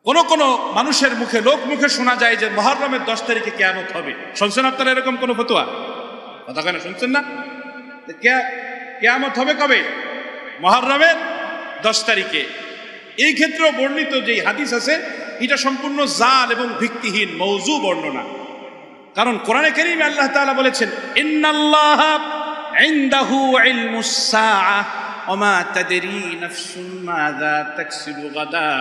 কোন মানুষের মুখে লোক মুখে শোনা যায় যে মুহররমের 10 তারিখে কিয়ামত হবে। শুনছেন আপনারা এরকম কোন ফতোয়া? কথা কেন শুনছেন না? কিয়ামত হবে কবে? মুহররমের 10 তারিখে। এই ক্ষেত্রেও বর্ণিত যে হাদিস আছে এটা সম্পূর্ণ জাল এবং ভিত্তিহীন মওযু বর্ণনা। কারণ কোরআনে কারীমে আল্লাহ তাআলা বলেছেন, ইন্নাল্লাহা ইনদাহু ইলমুস সাআহ ওয়া মা তাদরি নাফসুন মাযা তাকসিবু গাদা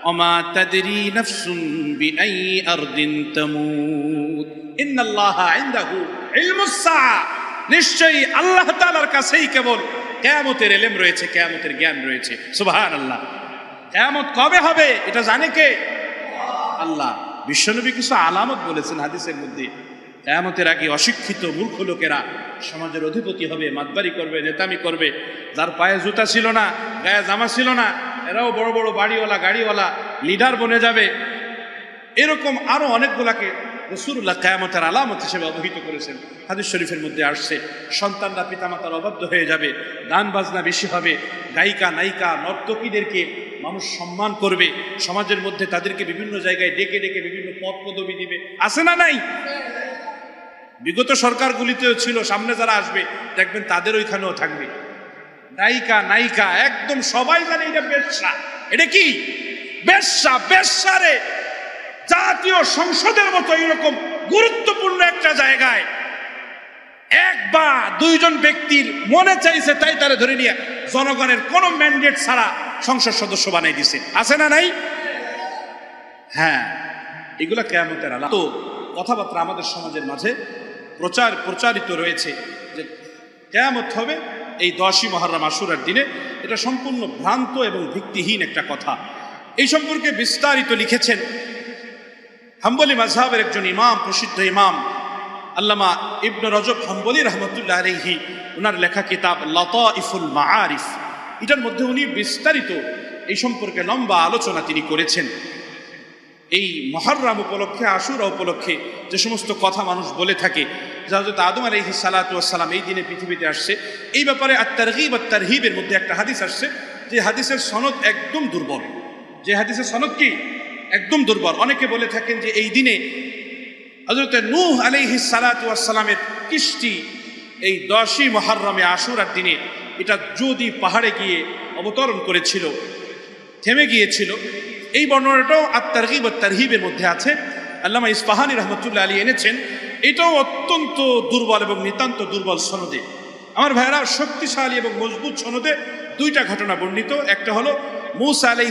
ওয়া মা তাদরি নাফসুন বিআই আরদিন তামুত। ইন্নাল্লাহা ইনদাহু ইলমুস সাআহ, নিশ্চয়ই আল্লাহ তাআলার কাছেই কেবল কিয়ামতের ইলম রয়েছে, কিয়ামতের জ্ঞান রয়েছে। সুবহানাল্লাহ। কিয়ামত কবে হবে এটা জানে কে? আল্লাহ। বিশ্বনবী কিছু আলামত বলেছেন হাদিসের মধ্যে। কিয়ামতের আগে অশিক্ষিত মূর্খ লোকেরা সমাজের অধিপতি হবে, মাতবারি করবে, নেতামি করবে। যার পায়ে জুতা ছিল না, গায়ে জামা ছিল না, এরাও বড় বড় বাড়িওয়ালা, গাড়িওয়ালা, লিডার বনে যাবে। এরকম আরো অনেকগুলাকে রাসূলুল্লাহ কিয়ামতের আলামত হিসেবে অবহিত করেছেন। হাদিস শরীফের মধ্যে আসছে, সন্তানরা পিতামাতার অবাধ্য হয়ে যাবে, গান বাজনা বেশি হবে, গায়িকা নায়িকা নর্তকীদেরকে মানুষ সম্মান করবে, সমাজের মধ্যে তাদেরকে বিভিন্ন জায়গায় ডেকে ডেকে বিভিন্ন পদ পদবি দিবে। আছে না নাই? বিগত সরকারগুলিতেও ছিল, সামনে যারা আসবে দেখবেন তাদের ওইখানেও থাকবে। নায়িকা নায়িকা একদম সবাই জানে এটা বেশ্যা। এটা কি বেশ্যা? বেশ্যারে জাতীয় সংসদের মতো এরকম গুরুত্বপূর্ণ একটা জায়গায় এক বা দুইজন ব্যক্তির মনে চাইছে তাই তারা ধরে নিয়ে জনগণের কোন ম্যান্ডেট ছাড়া সংসদ সদস্য বানাই দিছে। আছে না নাই? হ্যাঁ, এগুলা কিয়ামতের আলামত। তো কথাবার্তা আমাদের সমাজের মাঝে প্রচারিত রয়েছে যে কিয়ামত হবে এই 10ই মুহররম আশুরার দিনে। এটা সম্পূর্ণ ভ্রান্ত এবং ভিত্তিহীন একটা কথা। এই সম্পর্কে বিস্তারিত লিখেছেন হাম্বলি মাযহাবের একজন ইমাম, প্রসিদ্ধ ইমাম আল্লামা ইবনে রজব হাম্বলি রাহমাতুল্লাহ আলাইহি। ওনার লেখা কিতাব লাতাইফুল মাআরিফ, এটার মধ্যে উনি বিস্তারিত এই সম্পর্কে লম্বা আলোচনা তিনি করেছেন। এই মুহররম উপলক্ষে, আশুরা উপলক্ষে যে সমস্ত কথা মানুষ বলে থাকে যে হযরত আদম আলাইহিস সালাতু ওয়াস সালাম এই দিনে পৃথিবীতে আসছে, এই ব্যাপারে আত-তারগীব আত-তারহীবের মধ্যে একটা হাদিস আসছে যে হাদিসের সনদ একদম দুর্বল। যে হাদিসের সনদ কি? একদম দুর্বল। অনেকে বলে থাকেন যে এই দিনে হযরত নূহ আলাইহিস সালাতু ওয়াস সালামের কিস্তি এই 10ই মুহররমে আশুরার দিনে এটা যদি পাহাড়ে গিয়ে অবতরণ করেছিল, থেমে গিয়েছিল। এই বর্ণনাটাও আত-তারগীব আত-তারহীবের মধ্যে আছে। আল্লামা ইসফাহানী রাহমাতুল্লাহ আলাইহি এনেছেন। এটাও অত্যন্ত দুর্বল এবং নিতান্ত দুর্বল সনদে। আমার ভাইরা, শক্তিশালী এবং মজবুত সনদে দুইটা ঘটনা বর্ণিত। একটা হলো মূসা আলাইহিস